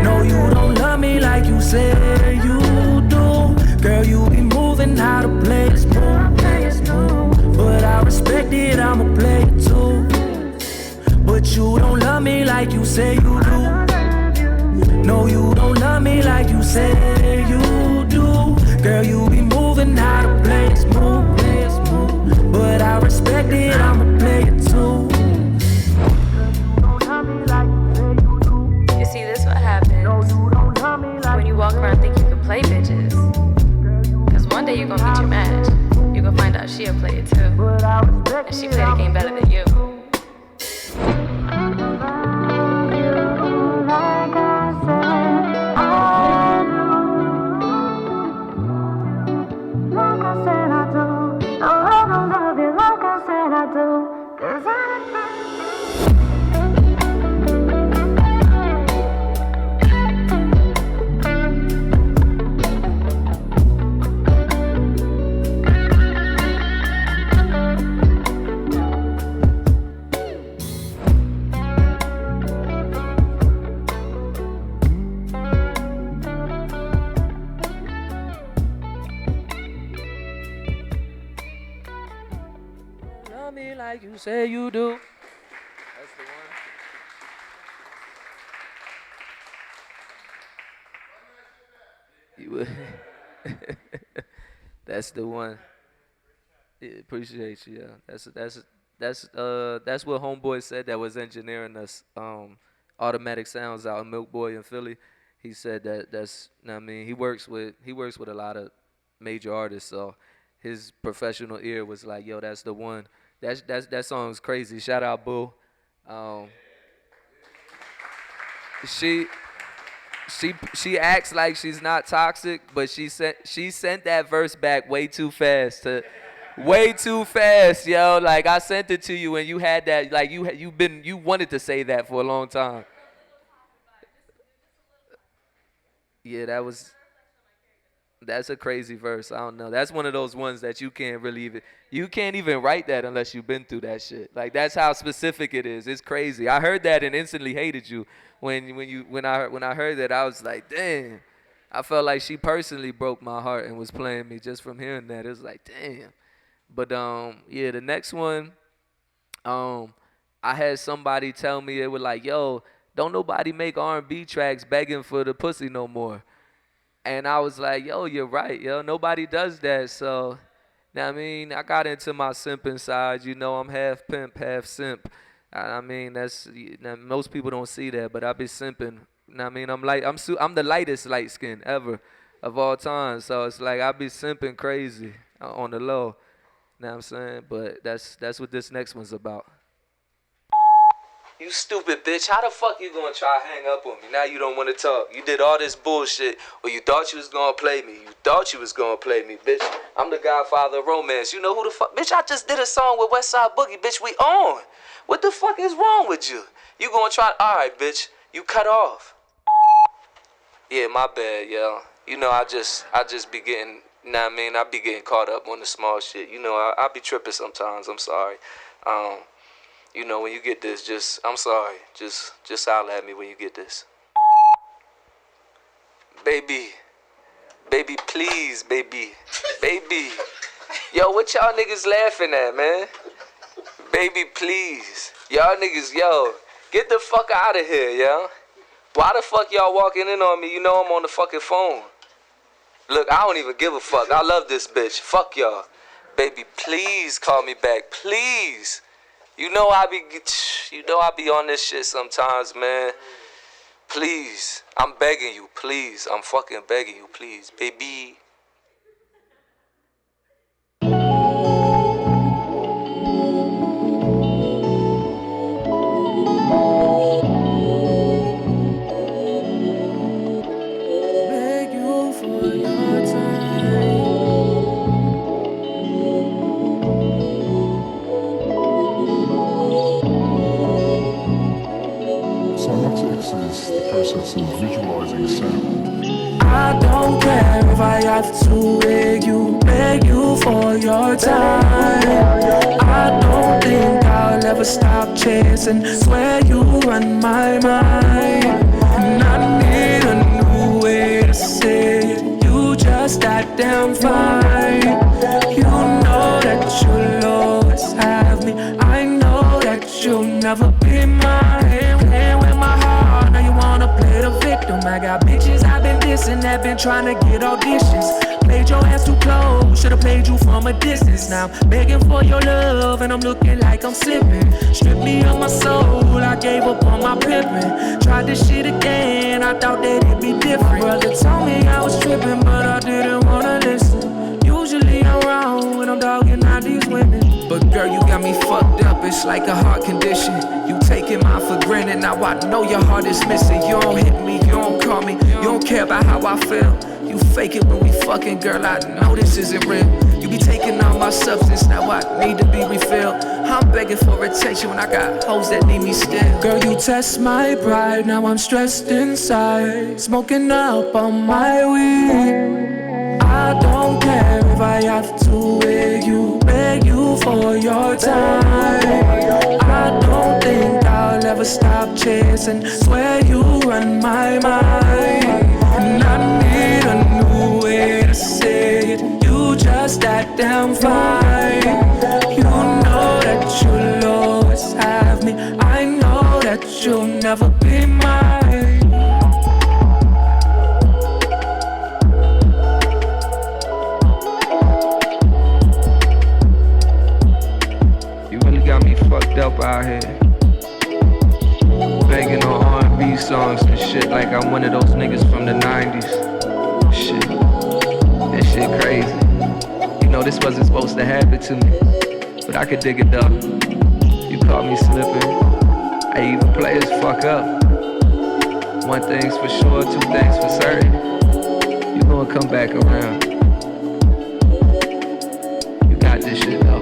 No, you don't love me like you say you do. Girl, you be moving how the players move. But I respect it, I'ma play it too. But you don't love me like you say you do. No, you don't love me like you say you do. Girl, you be moving how the players move. But I respect it, I'ma play it too. You see, this what happens when you walk around think you can play bitches. Cause one day you're gonna meet your match. You're gonna find out she'll play it too. And she play the game better than you. Love me like you say you do. That's the one. That's the one. Yeah, appreciate you. Yeah. what Homeboy said that was engineering us Automatic Sounds out in Milk Boy in Philly. He said that's I mean, he works with a lot of major artists, so his professional ear was like, yo, that's the one. That song's crazy. Shout out Boo. She acts like she's not toxic, but she sent that verse back way too fast. Way too fast, yo. Like, I sent it to you and you had that, like, you wanted to say that for a long time. Yeah, that's a crazy verse. I don't know. That's one of those ones that you can't even write that unless you've been through that shit. Like, that's how specific it is. It's crazy. I heard that and instantly hated you. When I heard that, I was like, damn. I felt like she personally broke my heart and was playing me just from hearing that. It was like, damn. But yeah, the next one, I had somebody tell me, they were like, yo, don't nobody make R&B tracks begging for the pussy no more. And I was like, yo, you're right, yo. Nobody does that. So, I mean, I got into my simping side. You know, I'm half pimp, half simp. I mean, most people don't see that, but I be simping. I mean, I'm the lightest light skin ever of all time. So it's like I be simping crazy on the low. Know what I'm saying? But that's what this next one's about. You stupid bitch. How the fuck you gonna try to hang up on me? Now you don't want to talk. You did all this bullshit, or you thought you was gonna play me. You thought you was gonna play me, bitch. I'm the godfather of romance. You know who the fuck? Bitch, I just did a song with Westside Boogie, bitch. We on. What the fuck is wrong with you? You gonna try? All right, bitch. You cut off. Yeah, my bad, yo. You know, I just be getting, I be getting caught up on the small shit. You know, I be tripping sometimes. I'm sorry. You know, when you get this, I'm sorry. Just holler at me when you get this. Baby, please, baby. Yo, what y'all niggas laughing at, man? Baby, please. Y'all niggas, yo, get the fuck out of here, yo. Why the fuck y'all walking in on me? You know I'm on the fucking phone. Look, I don't even give a fuck. I love this bitch. Fuck y'all. Baby, please call me back. Please. You know I be on this shit sometimes, man. Please. I'm begging you, please. I'm fucking begging you, please. Baby. Cymatix is the process of visualizing sound. I don't care if I have to beg you for your time. I don't think I'll ever stop chasing, swear you run my mind. And I need a new way to say it, you just that damn fine. You know that you'll always have me, I know that you'll never be mine. Playing with my heart, now you wanna play the victim. I got bitches I've been dissing that been trying to get auditions. Played your ass too close, should've played you from a distance. Now I'm begging for your love and I'm looking like I'm slipping. Strip me of my soul, I gave up on my pimping. Tried this shit again, I thought that it'd be different. Brother told me I was tripping, but I didn't wanna listen. Usually I'm wrong when I'm dogging out these women. But girl, you got me fucked up, it's like a heart condition. You taking mine for granted, now I know your heart is missing. You don't hit me, you don't call me, you don't care about how I feel. You fake it when we fucking, girl, I know this isn't real. You be taking all my substance, now I need to be refilled. I'm begging for attention when I got hoes that need me still. Girl, you test my pride, now I'm stressed inside, smoking up on my weed. I don't care if I have to beg you for your time. I don't think I'll ever stop chasing, swear you run my mind. And I need a new way to say it, you just that damn fine. You know that you'll always have me, I know that you'll never be mine. You really got me niggas from the 90s. Shit, that shit crazy. You know this wasn't supposed to happen to me, but I could dig it though. You caught me slipping. I even players fuck up. One thing's for sure, two things for certain. You gonna come back around. You got this shit though.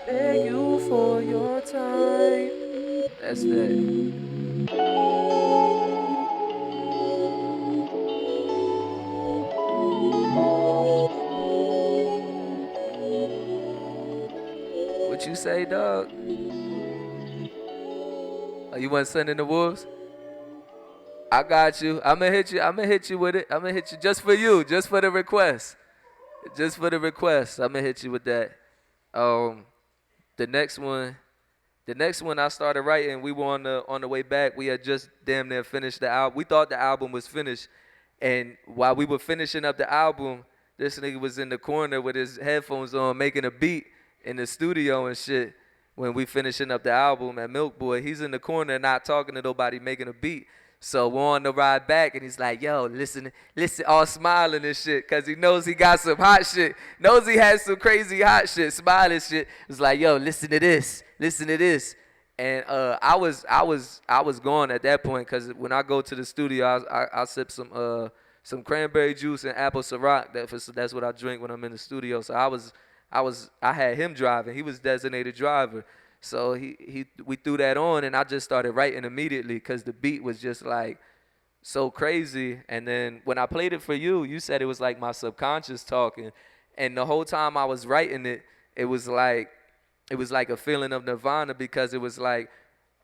Beg you for your time. That's that. What you say, dog? Oh, you want Sun in the Wolves? I got you. I'ma hit you with it. I'ma hit you just for you, just for the request. Just for the request. I'ma hit you with that. The next one I started writing, we were on the way back. We had just damn near finished the album. We thought the album was finished. And while we were finishing up the album, this nigga was in the corner with his headphones on making a beat in the studio and shit. When we finishing up the album at Milk Boy, he's in the corner not talking to nobody, making a beat. So we're on the ride back and he's like, yo, listen, all smiling and shit, cause he knows he got some hot shit, knows he has some crazy hot shit, smiling shit. It's like, yo, listen to this. And I was gone at that point, cause when I go to the studio, I sip some cranberry juice and apple Ciroc. That's what I drink when I'm in the studio. So I had him driving. He was designated driver. So we threw that on, and I just started writing immediately because the beat was just like so crazy. And then when I played it for you, you said it was like my subconscious talking. And the whole time I was writing it, it was like a feeling of nirvana, because it was like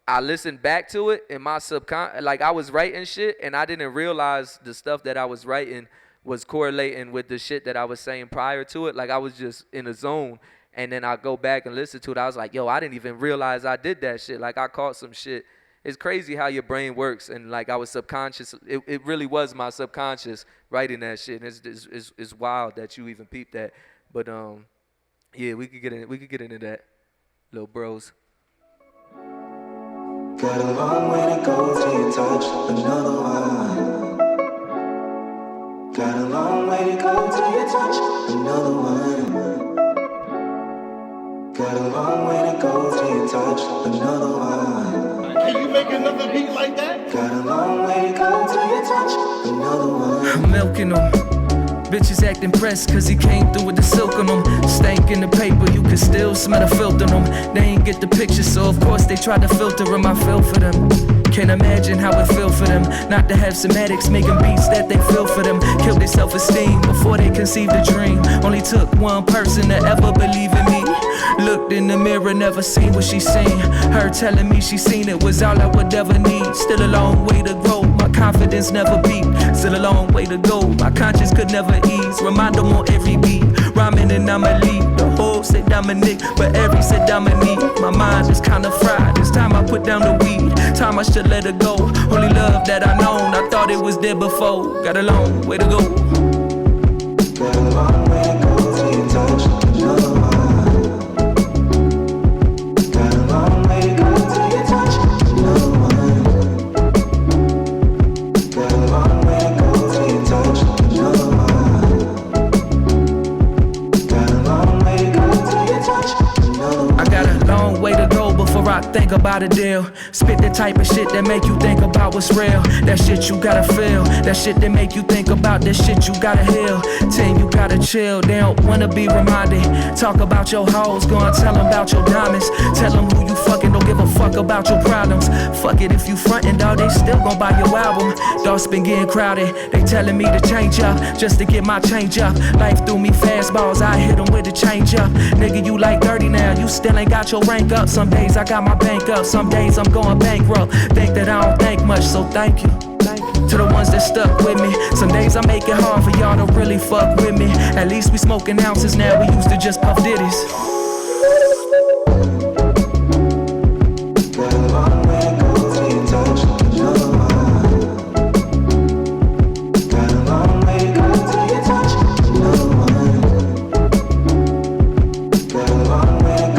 I listened back to it in my subconscious, like I was writing shit and I didn't realize the stuff that I was writing was correlating with the shit that I was saying prior to it. Like I was just in a zone. And then I go back and listen to it. I was like, yo, I didn't even realize I did that shit. Like I caught some shit. It's crazy how your brain works. And like I was subconscious. It really was my subconscious writing that shit. And it's wild that you even peeped that. But yeah, we could get into that, little bros. Got a long way to go till you touch another one. Got a long way to go till you touch another one. Got a long way to go till you touch another one. Can you make another beat like that? Got a long way to go till you touch another one. I'm milking them. Bitches acting pressed cause he came through with the silk on them. Stank in the paper, you can still smell the filth on them. They ain't get the picture, so of course they tried to filter him. I feel for them. Can't imagine how it feel for them not to have Cymatix making beats that they feel for them. Killed their self-esteem before they conceived a dream. Only took one person to ever believe in me. Looked in the mirror, never seen what she seen. Her telling me she seen it was all I would ever need. Still a long way to grow, my confidence never beat. Still a long way to go, my conscience could never ease. Remind them on every beat, rhyming and I'ma lead. The whole said Dominic, but every said Dominique. My mind is kinda fried, it's time I put down the weed. Time I should let it go, only love that I known. I thought it was there before, got a long way to go. Got a long way to go till you touch another one. I think about a deal. Spit the type of shit that make you think about what's real. That shit you gotta feel. That shit that make you think about that shit you gotta heal. 10, you gotta chill. They don't wanna be reminded. Talk about your hoes, go and tell them about your diamonds. Tell them who you fucking, don't give a fuck about your problems. Fuck it if you frontin', dawg, they still gon' buy your album. Dogs been getting crowded. They telling me to change up, just to get my change up. Life threw me fastballs, I hit them with the change up. Nigga, you like 30 now, you still ain't got your rank up. Some days I got my bank up, some days I'm going bankrupt. Think that I don't think much, so thank you. To the ones that stuck with me. Some days I make it hard for y'all to really fuck with me. At least we smoking ounces now, we used to just puff ditties. Got a long way to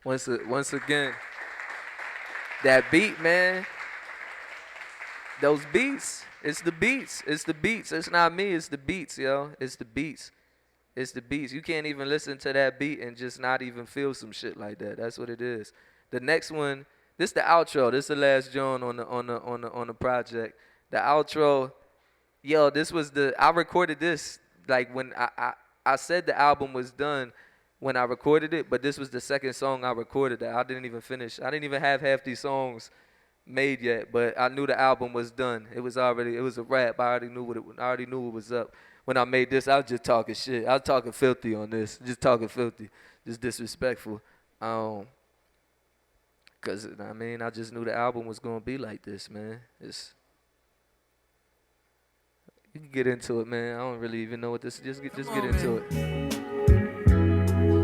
Once again, that beat, man. Those beats. It's the beats. It's the beats. It's not me. It's the beats, yo. It's the beats. It's the beats. You can't even listen to that beat and just not even feel some shit like that. That's what it is. The next one, this the outro. This the last joint on the project. The outro, yo, this was I recorded this like when I said the album was done when I recorded it, but this was the second song I recorded that I didn't even finish. I didn't even have half these songs made yet, but I knew the album was done. It was a rap. I already knew what was up. When I made this, I was just talking shit. I was talking filthy on this. Just talking filthy. Just disrespectful. Cause I mean, I just knew the album was gonna be like this, man. You can get into it, man. I don't really even know what this is. Just get into it.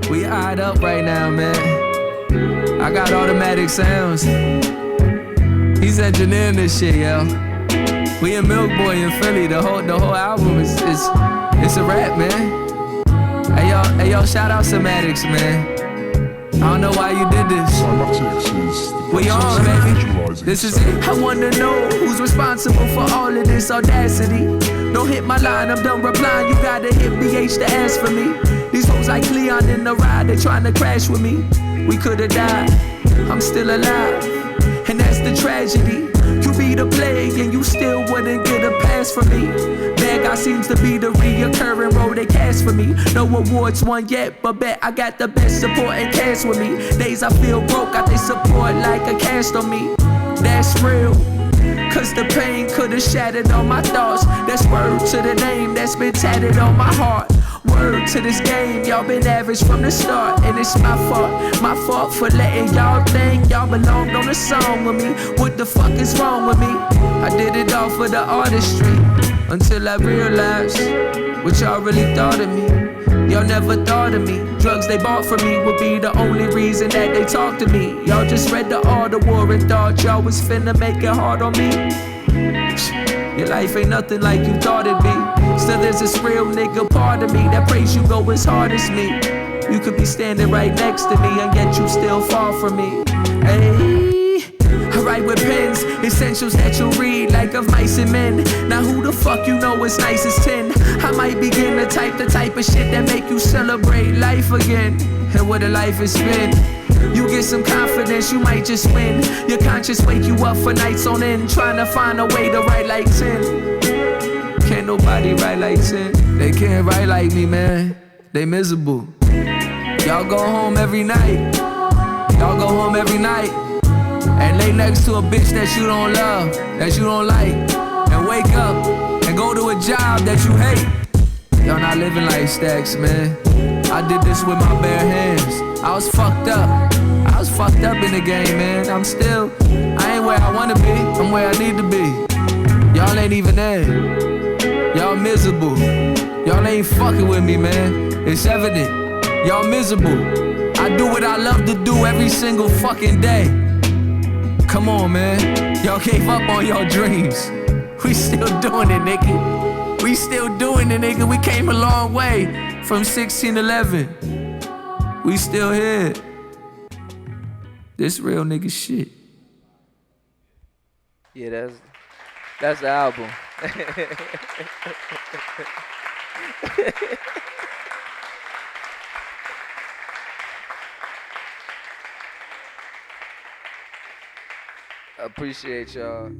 We eyed up right now, man. I got automatic sounds. He's engineering this shit, yo. We in Milk Boy in Philly. The whole album is a rap, man. Hey yo, shout out Cymatix, man. I don't know why you did this. We on, baby. This is it. I wanna know who's responsible for all of this audacity. Don't hit my line, I'm done replying. You gotta hit BH to ask for me. These hoes like Leon in the ride, they tryna crash with me. We could've died, I'm still alive, and that's the tragedy. You be the plague and you still wouldn't get a pass from me. Bad guy seems to be the reoccurring role they cast for me. No awards won yet, but bet I got the best supporting cast with me. Days I feel broke, got they support like a cast on me. That's real, cause the pain could've shattered all my thoughts. That's word to the name that's been tatted on my heart. Word to this game, y'all been average from the start, and it's my fault for letting y'all think y'all belonged on a song with me. What the fuck is wrong with me? I did it all for the artistry, until I realized what y'all really thought of me. Y'all never thought of me. Drugs they bought from me would be the only reason that they talk to me. Y'all just read the Art of War and thought y'all was finna make it hard on me. Your life ain't nothing like you thought it'd be. Still there's this real nigga part of me that prays you go as hard as me. You could be standing right next to me and yet you still fall from me. Hey, I write with pens, essentials that you read like of mice and men. Now who the fuck you know is nice as 10? I might begin to type the type of shit that make you celebrate life again. And what a life has been. You get some confidence, you might just win. Your conscience wake you up for nights on end, trying to find a way to write like 10. Can't nobody write like 10. They can't write like me, man. They miserable. Y'all go home every night. Y'all go home every night and lay next to a bitch that you don't love, that you don't like, and wake up and go to a job that you hate. Y'all not living like Stacks, man. I did this with my bare hands. I was fucked up. I was fucked up in the game, man. I ain't where I wanna be. I'm where I need to be. Y'all ain't even there. Y'all miserable. Y'all ain't fucking with me, man. It's evident. Y'all miserable. I do what I love to do every single fucking day. Come on, man. Y'all gave up on your dreams. We still doing it, nigga. We still doing it, nigga. We came a long way from 1611. We still here. This real nigga shit. Yeah, that's the album. I appreciate y'all.